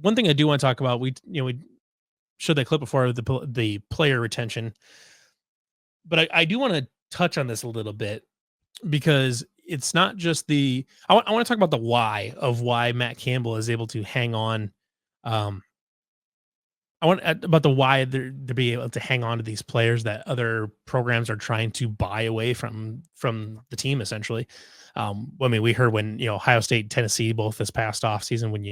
one thing I do want to talk about, we showed that clip before, the player retention, but I do want to touch on this a little bit because it's not just I want to talk about the why of why Matt Campbell is able to hang on. Um, I want about the why they're being able to hang on to these players that other programs are trying to buy away from the team essentially. I mean, we heard when Ohio State, Tennessee, both this past off season when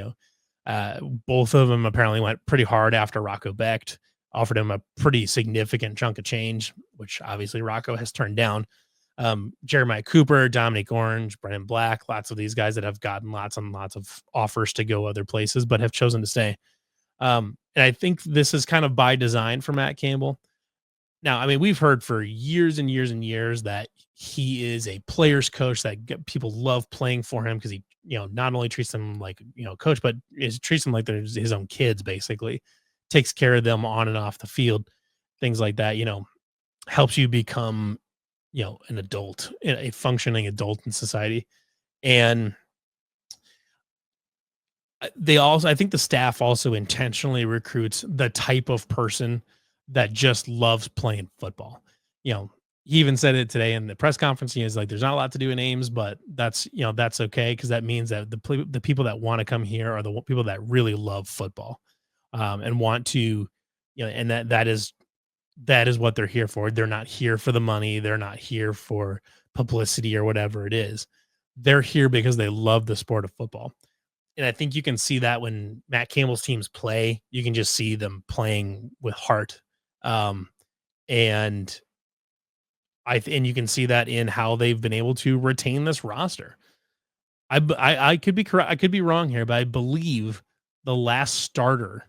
both of them apparently went pretty hard after Rocco Becht offered him a pretty significant chunk of change, which obviously Rocco has turned down. Jeremiah Cooper, Dominic Orange, Brennan Black, lots of these guys that have gotten lots and lots of offers to go other places, but have chosen to stay. And I think this is kind of by design for Matt Campbell. Now, I mean, we've heard for years and years and years that he is a player's coach that people love playing for him because he, not only treats them like, coach, but treats them like they're his own kids, basically. Takes care of them on and off the field, things like that, helps you become, an adult, a functioning adult in society. And I think the staff also intentionally recruits the type of person that just loves playing football. He even said it today in the press conference. He was like, "There's not a lot to do in Ames, but that's okay because that means that the people that want to come here are the people that really love football, and want to, and that is what they're here for. They're not here for the money. They're not here for publicity or whatever it is. They're here because they love the sport of football." And I think you can see that when Matt Campbell's teams play, you can just see them playing with heart. Um, and and you can see that in how they've been able to retain this roster. I could be correct. I could be wrong here, but I believe the last starter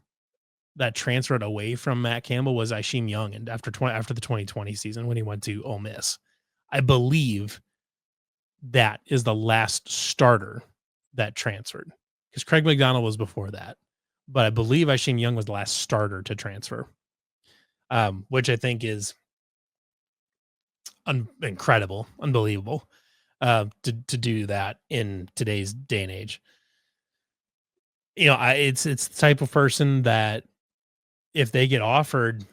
that transferred away from Matt Campbell was Isheem Young, and after the 2020 season when he went to Ole Miss, I believe that is the last starter that transferred because Craig McDonald was before that, but I believe Isheem Young was the last starter to transfer, which I think is incredible, unbelievable, to do that in today's day and age. It's the type of person that if they get offered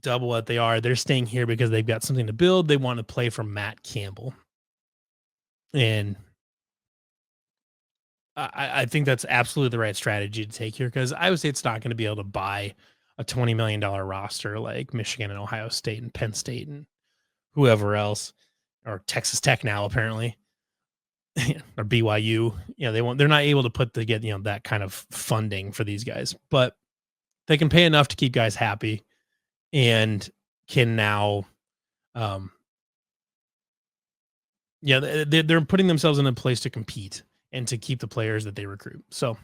double what they are, they're staying here because they've got something to build. They want to play for Matt Campbell, and I think that's absolutely the right strategy to take here because Iowa State's not going to be able to buy a $20 million roster like Michigan and Ohio State and Penn State and whoever else, or Texas Tech now apparently, or BYU. They're not able to put to get that kind of funding for these guys, but they can pay enough to keep guys happy and can now, they're putting themselves in a place to compete and to keep the players that they recruit. So